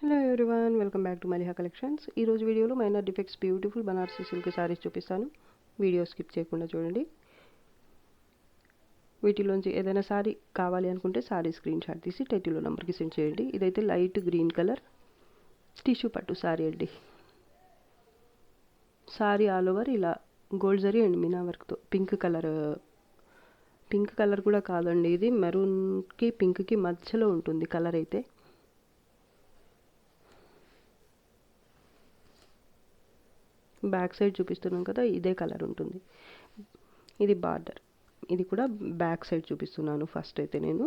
Hello everyone, welcome back to Maliha collections. ఈరోజు వీడియోలో minor defects beautiful Banarasi silk sarees చూపిస్తాను. Video skip చేయకుండా చూడండి. వీటిలోంచి ఏదైనా శారీ కావాలి అనుకుంటే శారీ స్క్రీన్ షాట్ తీసి టైటిల్లో నెంబర్కి సెండ్ చేయండి. ఇదైతే లైట్ గ్రీన్ కలర్ టిష్యూ పట్టు శారీ అండి. శారీ ఆల్ ఓవర్ ఇలా గోల్డ్ జరీ అండ్ మీనా వర్క్తో పింక్ కలర్ కూడా కాదండి, ఇది మెరూన్కి పింక్కి మధ్యలో ఉంటుంది కలర్ అయితే. బ్యాక్ సైడ్ చూపిస్తున్నాం కదా, ఇదే కలర్ ఉంటుంది. ఇది బార్డర్, ఇది కూడా బ్యాక్ సైడ్ చూపిస్తున్నాను ఫస్ట్ అయితే నేను.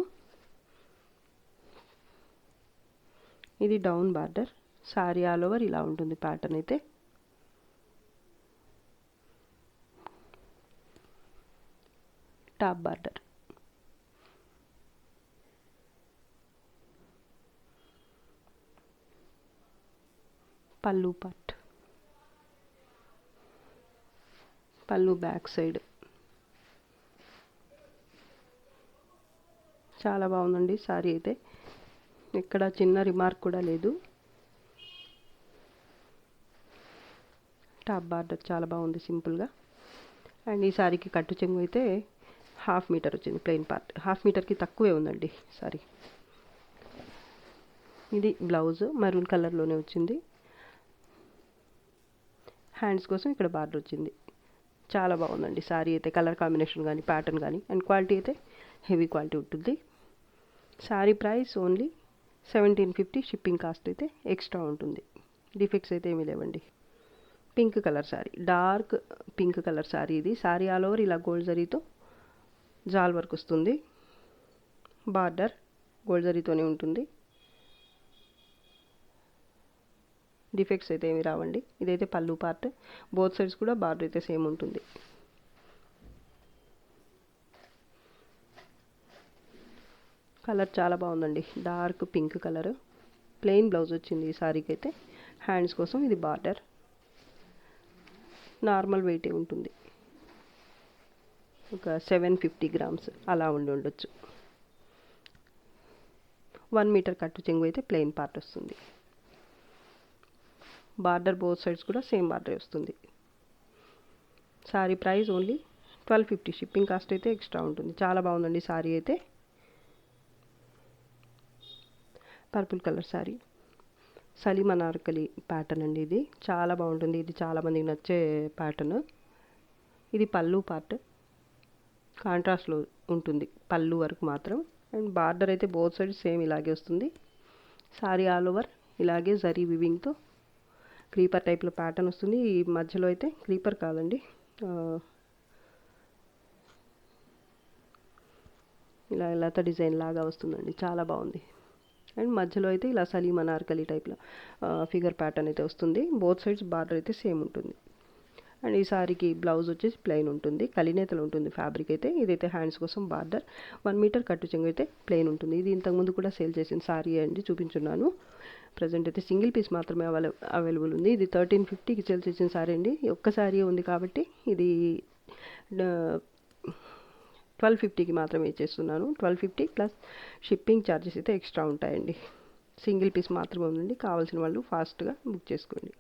ఇది down border, sorry all over ఇలా ఉంటుంది ప్యాటర్న్ అయితే. టాప్ బార్డర్, పల్లు పార్ట్, పల్లు బ్యాక్ సైడ్. చాలా బాగుందండి సారీ అయితే, ఇక్కడ చిన్న రిమార్క్ కూడా లేదు. టాప్ బార్డర్ చాలా బాగుంది సింపుల్గా. అండ్ ఈ సారీకి కట్టు చెంగు అయితే 1/2 మీటర్ వచ్చింది, ప్లెయిన్ పార్ట్ 1/2 మీటర్కి తక్కువే ఉందండి సారీ. ఇది బ్లౌజ్ మెరూన్ కలర్లోనే వచ్చింది. హ్యాండ్స్ కోసం ఇక్కడ బార్డర్ వచ్చింది. చాలా బాగుందండి సారీ అయితే, కలర్ కాంబినేషన్ కానీ ప్యాటర్న్ కానీ. అండ్ క్వాలిటీ అయితే హెవీ క్వాలిటీ ఉంటుంది. Sorry price only 1750, shipping cost అయితే ఎక్స్ట్రా ఉంటుంది. డిఫెక్ట్స్ అయితే ఏమీ లేవండి. Pink colour sorry, dark pink colour sorry ఇది. సారీ ఆల్ ఓవర్ ఇలా గోల్డ్ జరీతో జాల్ వర్క్ వస్తుంది. బార్డర్ గోల్డ్ జరీతోనే ఉంటుంది. డిఫెక్ట్స్ అయితే ఏమి రావండి. ఇదైతే పల్లు పార్ట్, బోత్ సైడ్స్ కూడా బార్డర్ అయితే సేమ్ ఉంటుంది. కలర్ చాలా బాగుందండి, dark pink colour. Plain blouse వచ్చింది ఈ సారీకి అయితే. హ్యాండ్స్ కోసం ఇది బార్డర్. నార్మల్ వెయిటే ఉంటుంది, ఒక 750 గ్రామ్స్ అలా ఉండొచ్చు. 1 మీటర్ కట్టు చెంగు అయితే ప్లెయిన్ పార్ట్ వస్తుంది. బార్డర్ బోత్ సైడ్స్ కూడా సేమ్ బార్డర్ వస్తుంది. Sari price only 1250, shipping cost అయితే ఎక్స్ట్రా ఉంటుంది. చాలా బాగుందండి సారీ అయితే. Purple colour sari, Salim Anarkali pattern అండి. ఇది చాలా బాగుంటుంది, ఇది చాలామందికి నచ్చే ప్యాటర్న్. ఇది పల్లు పార్ట్, కాంట్రాస్ట్లో ఉంటుంది పల్లు వరకు మాత్రం. అండ్ బార్డర్ అయితే బోత్ సైడ్ సేమ్ ఇలాగే వస్తుంది. సారీ ఆల్ ఓవర్ ఇలాగే జరీ వివింగ్తో క్రీపర్ టైప్లో ప్యాటర్న్ వస్తుంది. ఈ మధ్యలో అయితే క్రీపర్ కాదండి, ఇలా లత డిజైన్ లాగా వస్తుందండి, చాలా బాగుంది. అండ్ మధ్యలో అయితే ఇలా సలీం అనార్కలి టైప్లో ఫిగర్ ప్యాటర్న్ అయితే వస్తుంది. బోత్ సైడ్స్ బార్డర్ అయితే సేమ్ ఉంటుంది. అండ్ ఈ సారీకి బ్లౌజ్ వచ్చేసి ప్లెయిన్ ఉంటుంది, కలినేతలు ఉంటుంది ఫ్యాబ్రిక్ అయితే. ఇదైతే హ్యాండ్స్ కోసం బార్డర్. 1 మీటర్ కట్టు చెంగు అయితే ప్లెయిన్ ఉంటుంది. ఇది ఇంతకుముందు కూడా సేల్ చేసిన సారీ అండి, చూపించున్నాను. ప్రజెంట్ అయితే సింగిల్ పీస్ మాత్రమే అవైలబుల్ ఉంది. ఇది 1350కి సేల్ చేసిన సారీ అండి. ఒక్క సారీ ఉంది కాబట్టి ఇది 1250కి మాత్రమే ఇచ్చేస్తున్నాను. 1250 ప్లస్ షిప్పింగ్ ఛార్జెస్ అయితే ఎక్స్ట్రా ఉంటాయండి. సింగిల్ పీస్ మాత్రమే ఉందండి, కావాల్సిన వాళ్ళు ఫాస్ట్గా బుక్ చేసుకోండి.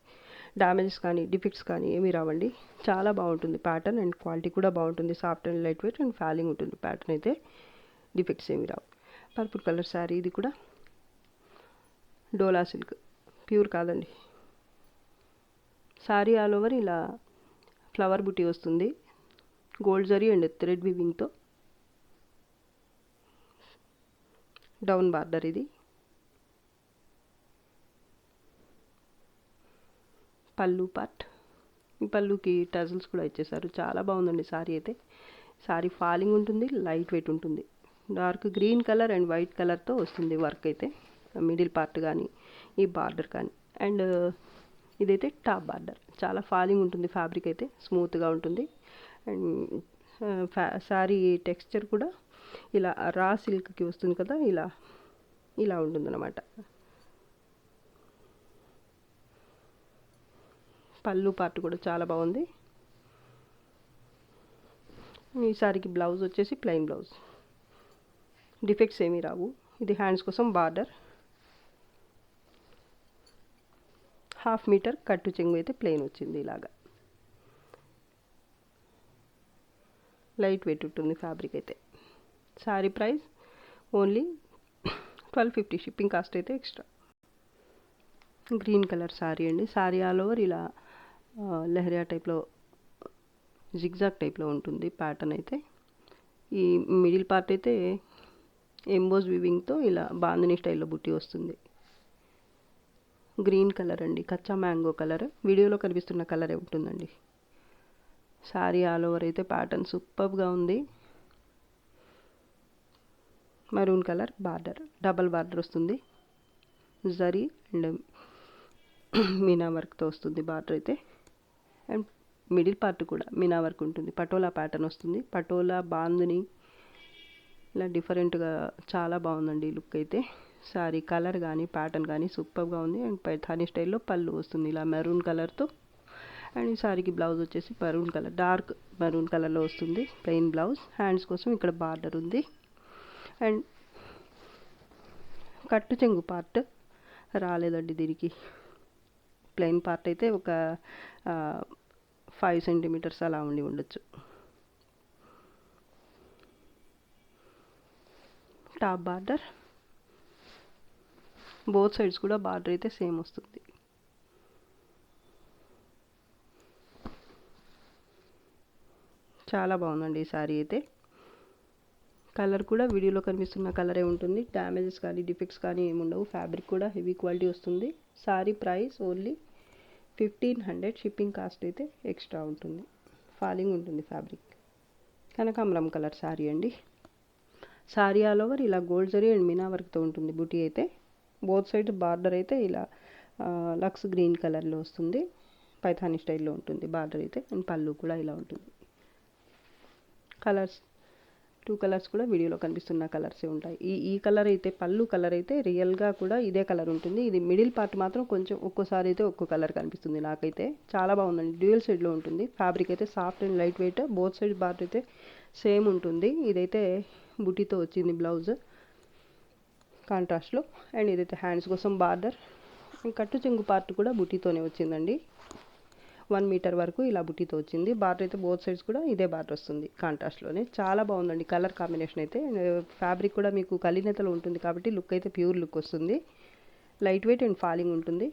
డ్యామేజెస్ కానీ డిఫెక్ట్స్ కానీ ఏమీ రావండి. చాలా బాగుంటుంది ప్యాటర్న్, అండ్ క్వాలిటీ కూడా బాగుంటుంది. Soft and light weight and falling ఉంటుంది ప్యాటర్న్ అయితే. డిఫెక్ట్స్ ఏమీ రావు. పర్పుల్ కలర్ శారీ, ఇది కూడా డోలా సిల్క్, ప్యూర్ కాదండి. శారీ ఆల్ ఓవర్ ఇలా ఫ్లవర్ బుటీ వస్తుంది, గోల్డ్ జరీ అండ్ థ్రెడ్ వివింగ్తో. డౌన్ బార్డర్ ఇది. పల్లు పార్ట్, ఈ పల్లుకి టజల్స్ కూడా ఇచ్చేసారు. చాలా బాగుందండి సారీ అయితే. సారీ ఫాలింగ్ ఉంటుంది, లైట్ వెయిట్ ఉంటుంది. Dark green colour and white కలర్తో వస్తుంది వర్క్ అయితే, మిడిల్ పార్ట్ కానీ ఈ బార్డర్ కానీ. అండ్ ఇదైతే టాప్ బార్డర్, చాలా ఫాలింగ్ ఉంటుంది ఫ్యాబ్రిక్ అయితే, స్మూత్గా ఉంటుంది. అండ్ సారీ టెక్స్చర్ కూడా ఇలా రా సిల్క్కి వస్తుంది కదా, ఇలా ఉంటుందన్నమాట. పల్లు పార్ట్ కూడా చాలా బాగుంది. ఈ సారీకి బ్లౌజ్ వచ్చేసి ప్లెయిన్ బ్లౌజ్, డిఫెక్ట్స్ ఏమీ రావు. ఇది హ్యాండ్స్ కోసం బార్డర్. హాఫ్ మీటర్ కట్టు చెంగు అయితే ప్లెయిన్ వచ్చింది. ఇలాగా లైట్ వెయిట్ ఉంటుంది ఫ్యాబ్రిక్ అయితే. Sari price only 1250. Shipping cost అయితే ఎక్స్ట్రా. గ్రీన్ కలర్ శారీ అండి. శారీ ఆల్ ఓవర్ ఇలా లెహరియా టైప్లో జిగ్జాగ్ టైప్లో ఉంటుంది ప్యాటర్న్ అయితే. ఈ మిడిల్ పార్ట్ అయితే ఎంబోజ్ వివింగ్తో ఇలా బాందిని స్టైల్లో బుట్టి వస్తుంది. గ్రీన్ కలర్ అండి, కచ్చా మ్యాంగో కలర్. వీడియోలో కనిపిస్తున్న కలరే ఉంటుందండి. శారీ ఆల్ ఓవర్ అయితే ప్యాటర్న్ సూపర్గా ఉంది. Maroon colour border, double border వస్తుంది. జరీ అండ్ మీనా వర్క్తో వస్తుంది బార్డర్ అయితే. అండ్ మిడిల్ పార్ట్ కూడా మీనా వర్క్ ఉంటుంది. పటోలా ప్యాటర్న్ వస్తుంది. పటోలా బాందిని ఇలా డిఫరెంట్గా చాలా బాగుందండి లుక్ అయితే. సారీ కలర్ కానీ ప్యాటర్న్ కానీ సూపర్గా ఉంది. అండ్ పైథానీ స్టైల్లో పళ్ళు వస్తుంది ఇలా మెరూన్ కలర్తో. అండ్ ఈ సారీకి బ్లౌజ్ వచ్చేసి మెరూన్ కలర్, డార్క్ మెరూన్ కలర్లో వస్తుంది ప్లెయిన్ బ్లౌజ్. హ్యాండ్స్ కోసం ఇక్కడ బార్డర్ ఉంది. అండ్ కట్టు చెంగు పార్ట్ రాలేదండి దీనికి. ప్లెయిన్ పార్ట్ అయితే ఒక 5 సెంటీమీటర్స్ అలా ఉండి ఉండొచ్చు. టాప్ బార్డర్, బోత్ సైడ్స్ కూడా బార్డర్ అయితే సేమ్ వస్తుంది. చాలా బాగుందండి ఈ శారీ అయితే. కలర్ కూడా వీడియోలో కనిపిస్తున్న కలరే ఉంటుంది. డ్యామేజెస్ కానీ డిఫెక్ట్స్ కానీ ఏముండవు. ఫ్యాబ్రిక్ కూడా హెవీ క్వాలిటీ వస్తుంది. Sari price only 1500. Shipping cost అయితే ఎక్స్ట్రా ఉంటుంది. ఫాలింగ్ ఉంటుంది ఫ్యాబ్రిక్. కనకాంబరం కలర్ శారీ అండి. శారీ ఆల్ ఓవర్ ఇలా గోల్డ్ జరీ అండ్ మీనా వర్క్తో ఉంటుంది బుటీ అయితే. బోత్ సైడ్ బార్డర్ అయితే ఇలా లక్స్ గ్రీన్ కలర్లో వస్తుంది. పైథానీ స్టైల్లో ఉంటుంది బార్డర్ అయితే. అండ్ పళ్ళు కూడా ఇలా ఉంటుంది. కలర్స్ 2 కలర్స్ కూడా వీడియోలో కనిపిస్తున్న కలర్సే ఉంటాయి. ఈ కలర్ అయితే పళ్ళు కలర్ అయితే రియల్గా కూడా ఇదే కలర్ ఉంటుంది. ఇది మిడిల్ పార్ట్ మాత్రం కొంచెం ఒక్కోసారి అయితే ఒక్కో కలర్ కనిపిస్తుంది నాకైతే. చాలా బాగుందండి. డ్యూయల్ షేడ్లో ఉంటుంది. ఫ్యాబ్రిక్ అయితే soft and light weight. Both side border అయితే సేమ్ ఉంటుంది. ఇదైతే బుటీతో వచ్చింది బ్లౌజ్ కాంట్రాస్ట్లో. అండ్ ఇదైతే హ్యాండ్స్ కోసం బార్డర్. కట్టు చెంగు పార్ట్ కూడా బుటీతోనే వచ్చిందండి. 1 మీటర్ వరకు ఇలా బుట్టితో వచ్చింది. బార్డర్ అయితే బోత్ సైడ్స్ కూడా ఇదే బార్డర్ వస్తుంది కాంట్రాస్ట్లోనే. చాలా బాగుందండి కలర్ కాంబినేషన్ అయితే. ఫ్యాబ్రిక్ కూడా మీకు కలినేతలో ఉంటుంది కాబట్టి లుక్ అయితే ప్యూర్ లుక్ వస్తుంది. లైట్ వెయిట్ అండ్ ఫాలింగ్ ఉంటుంది.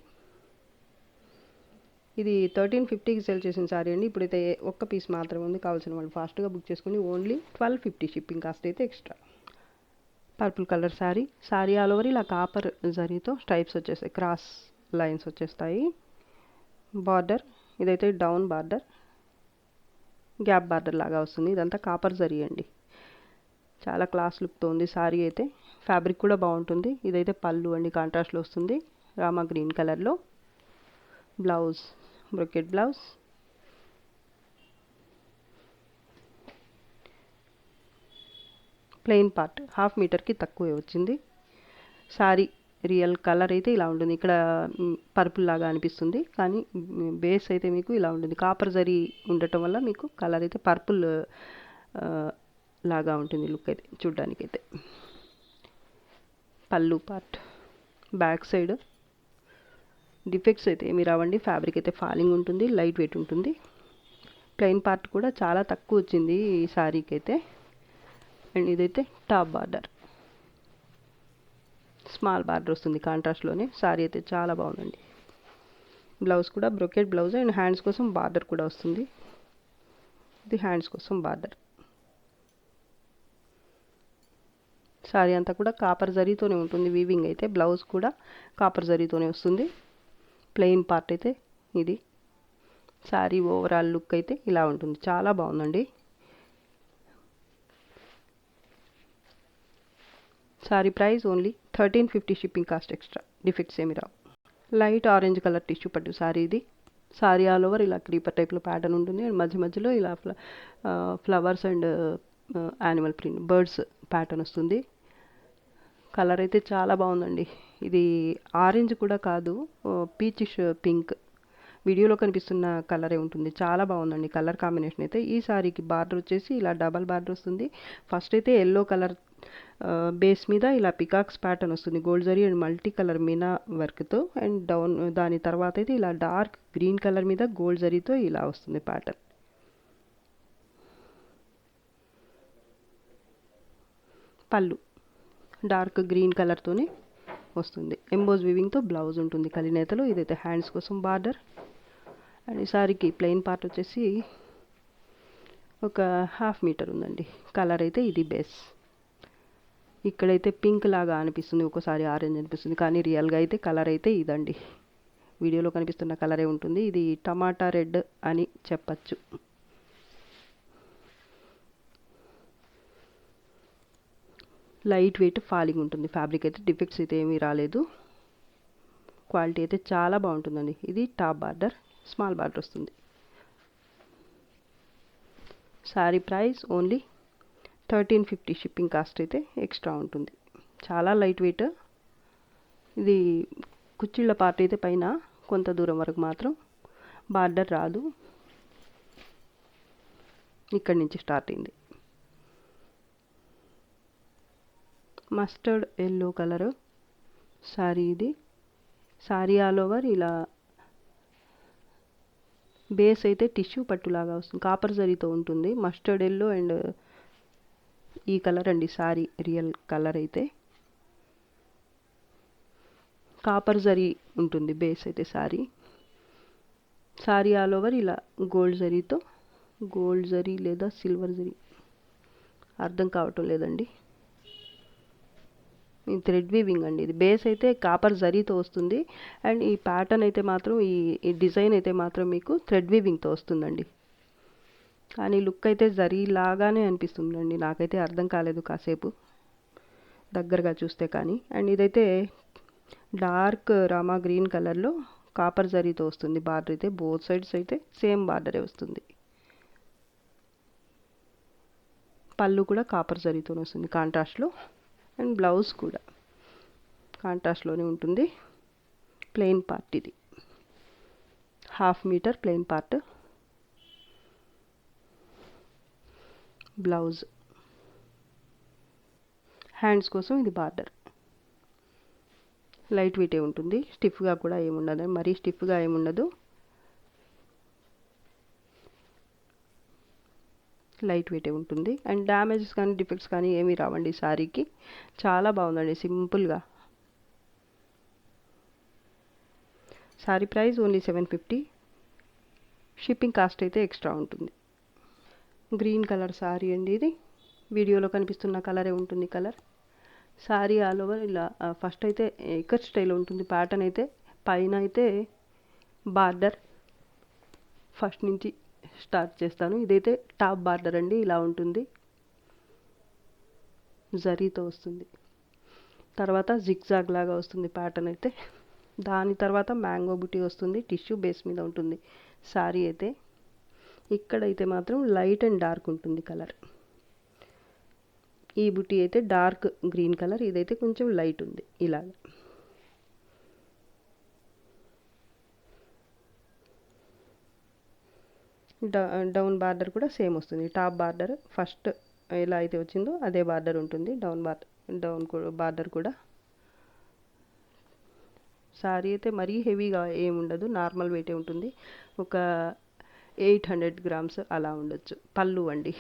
ఇది 1350కి సేల్ చేసిన సారీ అండి. ఇప్పుడైతే ఒక్క పీస్ మాత్రమే ఉంది. కావాల్సిన వాళ్ళు ఫాస్ట్గా బుక్ చేసుకుని ఓన్లీ 1250. షిప్పింగ్ కాస్ట్ అయితే extra. Purple colour sari. Sari all over ఇలా కాపర్ జరీతో స్ట్రైప్స్ వచ్చేస్తాయి, క్రాస్ లైన్స్ వచ్చేస్తాయి. బార్డర్ ఇదైతే డౌన్ బార్డర్, గ్యాప్ బార్డర్ లాగా వస్తుంది. ఇదంతా కాపర్ జరీ అండి. చాలా క్లాస్ లుక్తో ఉంది శారీ అయితే. ఫ్యాబ్రిక్ కూడా బాగుంటుంది. ఇదైతే పళ్ళు అండి, కాంట్రాస్ట్లో వస్తుంది రామా గ్రీన్ కలర్లో. Blouse brocade blouse. Plain part half మీటర్కి తక్కువే వచ్చింది. శారీ రియల్ కలర్ అయితే ఇలా ఉంటుంది. ఇక్కడ పర్పుల్ లాగా అనిపిస్తుంది కానీ బేస్ అయితే మీకు ఇలా ఉంటుంది. కాపర్ జరీ ఉండటం వల్ల మీకు కలర్ అయితే పర్పుల్ లాగా ఉంటుంది లుక్ అయితే చూడ్డానికైతే. పళ్ళు పార్ట్, బ్యాక్ సైడ్ డిఫెక్ట్స్ అయితే ఏమి రావండి. ఫ్యాబ్రిక్ అయితే ఫాలింగ్ ఉంటుంది, లైట్ వెయిట్ ఉంటుంది. ప్లెయిన్ పార్ట్ కూడా చాలా తక్కువ వచ్చింది ఈ శారీకి అయితే. అండ్ ఇదైతే టాప్ బార్డర్, స్మాల్ బార్డర్ వస్తుంది కాంట్రాస్ట్లోనే. శారీ అయితే చాలా బాగుందండి. బ్లౌజ్ కూడా బ్రొకెట్ బ్లౌజ్ అండ్ హ్యాండ్స్ కోసం బార్డర్ కూడా వస్తుంది. ఇది హ్యాండ్స్ కోసం బార్డర్. శారీ అంతా కూడా కాపర్ జరీతోనే ఉంటుంది వీవింగ్ అయితే. బ్లౌజ్ కూడా కాపర్ జరీతోనే వస్తుంది. ప్లెయిన్ పార్ట్ అయితే ఇది. శారీ ఓవరాల్ లుక్ అయితే ఇలా ఉంటుంది. చాలా బాగుందండి. Sari price only 1350. Shipping cost extra. Defects ఏమి రావు. లైట్ ఆరెంజ్ కలర్ టిష్యూ పట్టు శారీ ఇది. శారీ ఆల్ ఓవర్ ఇలా క్రీపర్ టైప్లో ప్యాటర్న్ ఉంటుంది. అండ్ మధ్య మధ్యలో ఇలా flowers and animal print birds pattern వస్తుంది. కలర్ అయితే చాలా బాగుందండి. ఇది ఆరెంజ్ కూడా కాదు, పీచిష్ పింక్. వీడియోలో కనిపిస్తున్న కలరే ఉంటుంది. చాలా బాగుందండి కలర్ కాంబినేషన్ అయితే. ఈ శారీకి బార్డర్ వచ్చేసి ఇలా డబల్ బార్డర్ వస్తుంది. ఫస్ట్ అయితే ఎల్లో కలర్ బేస్ మీద ఇలా పికాక్స్ ప్యాటర్న్ వస్తుంది, gold zari and multi colour Meena వర్క్తో. అండ్ డౌన్ దాని తర్వాత అయితే ఇలా డార్క్ గ్రీన్ కలర్ మీద గోల్డ్ జరీతో ఇలా వస్తుంది ప్యాటర్న్. పళ్ళు డార్క్ గ్రీన్ కలర్తోనే వస్తుంది. ఎంబోజ్ వివింగ్తో బ్లౌజ్ ఉంటుంది కలినేతలో. ఇదైతే హ్యాండ్స్ కోసం బార్డర్. అండ్ ఈ సారీకి ప్లెయిన్ పార్ట్ వచ్చేసి ఒక 1/2 మీటర్ ఉందండి. కలర్ అయితే ఇది బేస్. ఇక్కడైతే పింక్ లాగా అనిపిస్తుంది, ఒకసారి ఆరెంజ్ అనిపిస్తుంది, కానీ రియల్గా అయితే కలర్ అయితే ఇదండి. వీడియోలో కనిపిస్తున్న కలరే ఉంటుంది. ఇది టమాటా రెడ్ అని చెప్పచ్చు. లైట్ వెయిట్ ఫాలింగ్ ఉంటుంది. ఫ్యాబ్రిక్ అయితే డిఫెక్ట్స్ అయితే ఏమీ రాలేదు. క్వాలిటీ అయితే చాలా బాగుంటుందండి. ఇది టాప్ బార్డర్, స్మాల్ బార్డర్ వస్తుంది. Sari price only 1350. Shipping cost అయితే ఎక్స్ట్రా ఉంటుంది. చాలా లైట్ వెయిట్. ఇది కుచ్చిళ్ళ పార్ట్ అయితే పైన కొంత దూరం వరకు మాత్రం బార్డర్ రాదు, ఇక్కడి నుంచి స్టార్ట్ అయింది. మస్టర్డ్ ఎల్లో కలరు సారీ ఇది. సారీ ఆల్ ఓవర్ ఇలా బేస్ అయితే టిష్యూ పట్టులాగా వస్తుంది, కాపర్ జరీతో ఉంటుంది. మస్టర్డ్ ఎల్లో అండ్ ఈ కలర్ అండి సారీ రియల్ కలర్ అయితే. కాపర్ జరీ ఉంటుంది బేస్ అయితే సారీ. సారీ ఆల్ ఓవర్ ఇలా గోల్డ్ జరీతో, గోల్డ్ జరీ లేదా సిల్వర్ జరీ అర్థం కావటం లేదండి. ఇది థ్రెడ్ వీవింగ్ అండి. ఇది బేస్ అయితే కాపర్ జరీతో వస్తుంది. అండ్ ఈ ప్యాటర్న్ అయితే మాత్రం ఈ డిజైన్ అయితే మాత్రం మీకు థ్రెడ్ వీవింగ్తో వస్తుందండి. కానీ లుక్ అయితే జరీ లాగానే అనిపిస్తుందండి. నాకైతే అర్థం కాలేదు కాసేపు దగ్గరగా చూస్తే కానీ. అండ్ ఇదైతే డార్క్ రామా గ్రీన్ కలర్లో కాపర్ జరీతో వస్తుంది. బార్డర్ అయితే బోత్ సైడ్స్ అయితే సేమ్ బార్డరే వస్తుంది. పళ్ళు కూడా కాపర్ జరీతో వస్తుంది కాంట్రాస్ట్లో. అండ్ బ్లౌజ్ కూడా కాంట్రాస్ట్లోనే ఉంటుంది. ప్లెయిన్ పార్ట్ ఇది 1/2 meter plain part. Blouse hands కోసం ఇది బార్డర్. లైట్ వెయిటే ఉంటుంది, స్టిఫ్గా కూడా ఏముండదు, మరీ స్టిఫ్గా ఏముండదు, లైట్ వెయిటే ఉంటుంది. అండ్ డ్యామేజెస్ కానీ డిఫెక్ట్స్ కానీ ఏమీ రావండి శారీకి. చాలా బాగుందండి సింపుల్గా. Sari price only 750. Shipping cost అయితే ఎక్స్ట్రా ఉంటుంది. గ్రీన్ కలర్ శారీ అండి ఇది. వీడియోలో కనిపిస్తున్న కలరే ఉంటుంది కలర్. శారీ ఆల్ ఓవర్ ఇలా ఫస్ట్ అయితే ఇక్కత్ స్టైల్ ఉంటుంది ప్యాటర్న్ అయితే. పైన అయితే బార్డర్ ఫస్ట్ నుంచి స్టార్ట్ చేస్తాను. ఇదైతే టాప్ బార్డర్ అండి, ఇలా ఉంటుంది, జరీతో వస్తుంది. తర్వాత జిగ్జాగ్ లాగా వస్తుంది ప్యాటర్న్ అయితే. దాని తర్వాత మ్యాంగో బుటీ వస్తుంది, టిష్యూ బేస్ మీద ఉంటుంది శారీ అయితే. ఇక్కడైతే మాత్రం లైట్ అండ్ డార్క్ ఉంటుంది కలర్. ఈ బుటీ అయితే డార్క్ గ్రీన్ కలర్, ఇదైతే కొంచెం లైట్ ఉంది ఇలాగ. డౌన్ బార్డర్ కూడా సేమ్ వస్తుంది. టాప్ బార్డర్ ఫస్ట్ ఎలా అయితే వచ్చిందో అదే బార్డర్ ఉంటుంది. డౌన్ బార్డర్ కూడా. సారీ అయితే మరీ హెవీగా ఏముండదు, నార్మల్ వెయిటే ఉంటుంది. ఒక 800 గ్రామ్స్ అలా ఉండొచ్చు. పళ్ళు అండి.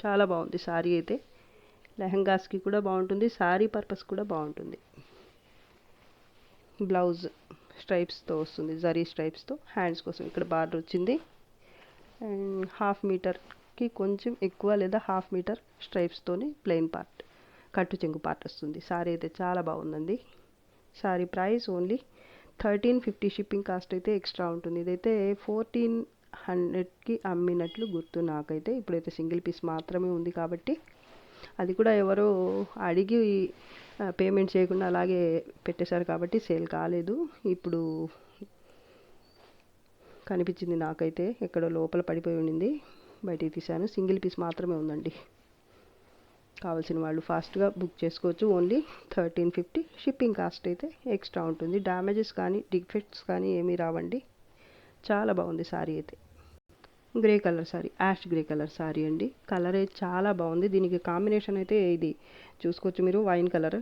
చాలా బాగుంది సారీ అయితే. లెహంగాస్కి కూడా బాగుంటుంది, సారీ పర్పస్ కూడా బాగుంటుంది. బ్లౌజ్ స్ట్రైప్స్తో వస్తుంది, జరీ స్ట్రైప్స్తో. హ్యాండ్స్ కోసం ఇక్కడ బార్డర్ వచ్చింది. అండ్ 1/2 మీటర్కి కొంచెం ఎక్కువ లేదా 1/2 మీటర్ స్ట్రైప్స్తోని ప్లెయిన్ పార్ట్, కట్టు చెంగు పార్ట్ వస్తుంది. సారీ అయితే చాలా బాగుందండి. Sorry price only 1350. Shipping cost అయితే ఎక్స్ట్రా ఉంటుంది. ఇదైతే 1400కి అమ్మినట్లు గుర్తు నాకైతే. ఇప్పుడైతే సింగిల్ పీస్ మాత్రమే ఉంది కాబట్టి, అది కూడా ఎవరో అడిగి పేమెంట్ చేయకుండా అలాగే పెట్టేశారు కాబట్టి సేల్ కాలేదు. ఇప్పుడు కనిపించింది నాకైతే, ఎక్కడో లోపల పడిపోయి ఉండింది, బయటికి తీశాను. సింగిల్ పీస్ మాత్రమే ఉందండి. కావాల్సిన వాళ్ళు ఫాస్ట్గా బుక్ చేసుకోవచ్చు. ఓన్లీ 1350. షిప్పింగ్ కాస్ట్ అయితే ఎక్స్ట్రా ఉంటుంది. డ్యామేజెస్ కానీ డిఫెక్ట్స్ కానీ ఏమీ రావండి. చాలా బాగుంది సారీ అయితే. Grey colour sari, ash grey colour sari అండి. కలర్ అయితే చాలా బాగుంది. దీనికి కాంబినేషన్ అయితే ఇది చూసుకోవచ్చు మీరు, వైన్ కలర్.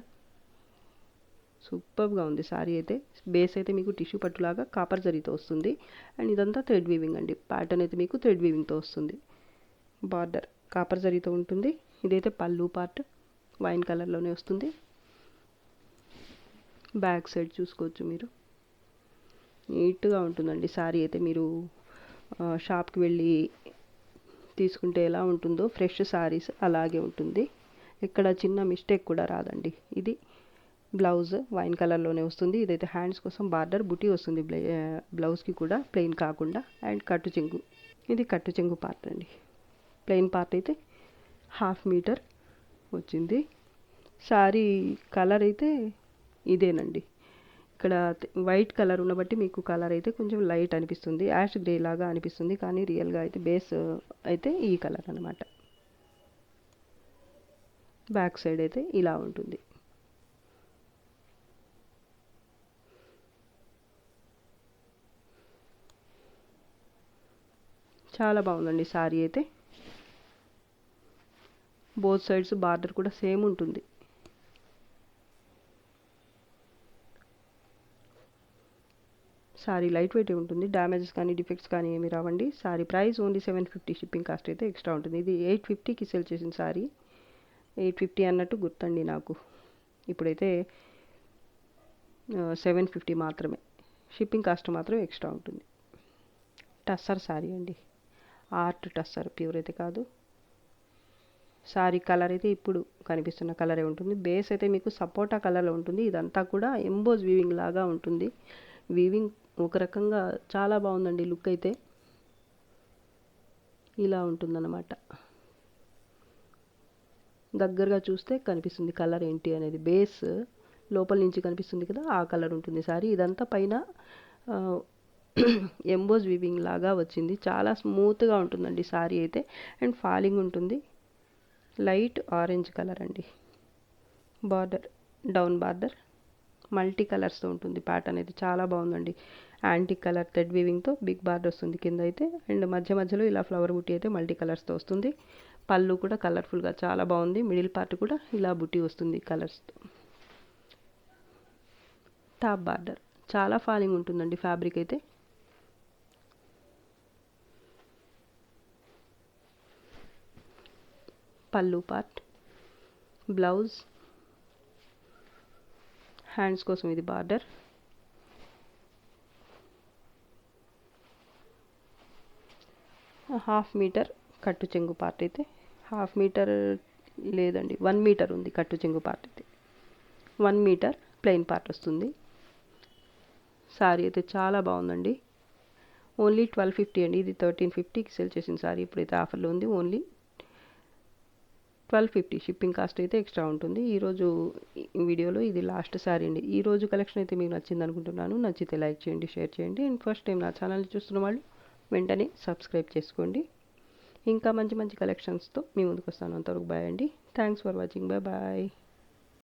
సూపర్గా ఉంది సారీ అయితే. బేస్ అయితే మీకు టిష్యూ పట్టులాగా కాపర్ జరీతో వస్తుంది. అండ్ ఇదంతా థ్రెడ్ వీవింగ్ అండి. ప్యాటర్న్ అయితే మీకు థ్రెడ్ వీవింగ్తో వస్తుంది. బార్డర్ కాపర్ జరీతో ఉంటుంది. ఇదైతే పళ్ళు పార్ట్ వైన్ కలర్లోనే వస్తుంది. బ్యాక్ సైడ్ చూసుకోవచ్చు మీరు, నీట్గా ఉంటుందండి సారీ అయితే. మీరు షాప్కి వెళ్ళి తీసుకుంటే ఎలా ఉంటుందో ఫ్రెష్ సారీస్ అలాగే ఉంటుంది. ఇక్కడ చిన్న మిస్టేక్ కూడా రాదండి. ఇది బ్లౌజ్ వైన్ కలర్లోనే వస్తుంది. ఇదైతే హ్యాండ్స్ కోసం బార్డర్ బుటీ వస్తుంది బ్లౌజ్కి కూడా, ప్లెయిన్ కాకుండా. అండ్ కట్టు చెంగు, ఇది కట్టు చెంగు పార్ట్ అండి. ప్లెయిన్ పార్ట్ అయితే 1/2 మీటర్ వచ్చింది. సారీ కలర్ అయితే ఇదేనండి. ఇక్కడ వైట్ కలర్ ఉన్నబట్టి మీకు కలర్ అయితే కొంచెం లైట్ అనిపిస్తుంది, యాష్ గ్రే లాగా అనిపిస్తుంది. కానీ రియల్గా అయితే బేస్ అయితే ఈ కలర్ అనమాట. బ్యాక్ సైడ్ అయితే ఇలా ఉంటుంది. చాలా బాగుందండి సారీ అయితే. బోత్ సైడ్స్ బార్డర్ కూడా సేమ్ ఉంటుంది. సారీ లైట్ వెయిట్ ఉంటుంది. డ్యామేజెస్ కానీ డిఫెక్ట్స్ కానీ ఏమి రావండి. Sorry price only 750. Shipping cost అయితే ఎక్స్ట్రా ఉంటుంది. ఇది 850కి సేల్ చేసిన సారీ. 850 అన్నట్టు గుర్తండి నాకు. ఇప్పుడైతే 750 మాత్రమే. షిప్పింగ్ కాస్ట్ మాత్రం ఎక్స్ట్రా ఉంటుంది. టస్సర్ సారీ అండి. ఆర్ట్ టస్సర్, ప్యూర్ అయితే కాదు. సారీ కలర్ అయితే ఇప్పుడు కనిపిస్తున్న కలరే ఉంటుంది. బేస్ అయితే మీకు సపోటా కలర్లో ఉంటుంది. ఇదంతా కూడా ఎంబోజ్ వీవింగ్ లాగా ఉంటుంది. వీవింగ్ ఒక రకంగా చాలా బాగుందండి. లుక్ అయితే ఇలా ఉంటుందన్నమాట. దగ్గరగా చూస్తే కనిపిస్తుంది కలర్ ఏంటి అనేది. బేస్ లోపల నుంచి కనిపిస్తుంది కదా, ఆ కలర్ ఉంటుంది సారీ. ఇదంతా పైన ఎంబోజ్ వీవింగ్ లాగా వచ్చింది. చాలా స్మూత్గా ఉంటుందండి సారీ అయితే. అండ్ ఫాలింగ్ ఉంటుంది. లైట్ ఆరెంజ్ కలర్ అండి. బార్డర్ డౌన్ బార్డర్ మల్టీ కలర్స్తో ఉంటుంది. ప్యాటర్న్ అయితే చాలా బాగుందండి. యాంటిక్ కలర్ థ్రెడ్ వీవింగ్తో బిగ్ బార్డర్ వస్తుంది కింద అయితే. అండ్ మధ్యలో ఇలా ఫ్లవర్ బుట్టి అయితే మల్టీ కలర్స్తో వస్తుంది. పళ్ళు కూడా కలర్ఫుల్గా చాలా బాగుంది. మిడిల్ పార్ట్ కూడా ఇలా బుట్టి వస్తుంది కలర్స్తో. టాప్ బార్డర్ చాలా ఫాలింగ్ ఉంటుందండి ఫ్యాబ్రిక్ అయితే. పళ్ళు పార్ట్, బ్లౌజ్, హ్యాండ్స్ కోసం ఇది బార్డర్. హాఫ్ మీటర్ కట్టు చెంగు పార్ట్ అయితే. హాఫ్ మీటర్ లేదండి, 1 మీటర్ ఉంది కట్టు చెంగు పార్ట్ అయితే. 1 మీటర్ ప్లెయిన్ పార్ట్ వస్తుంది. సారీ అయితే చాలా బాగుందండి. ఓన్లీ 1250 అండి. ఇది 1350కి సేల్ చేసిన సారీ ఇప్పుడైతే ఆఫర్లో ఉంది. ఓన్లీ 1250. షిప్పింగ్ కాస్ట్ అయితే ఎక్స్ట్రా ఉంటుంది. ఈరోజు వీడియోలో ఇది లాస్ట్ సారీ అండి. ఈరోజు కలెక్షన్ అయితే మీకు నచ్చింది అనుకుంటున్నాను. నచ్చితే లైక్ చేయండి, షేర్ చేయండి. అండ్ ఫస్ట్ టైం నా ఛానల్ చూస్తున్న వాళ్ళు వెంటనే సబ్స్క్రైబ్ చేసుకోండి. ఇంకా మంచి మంచి కలెక్షన్స్తో మీ ముందుకు వస్తాను. అంతవరకు బాయ్ అండి. Thanks for watching. Bye bye.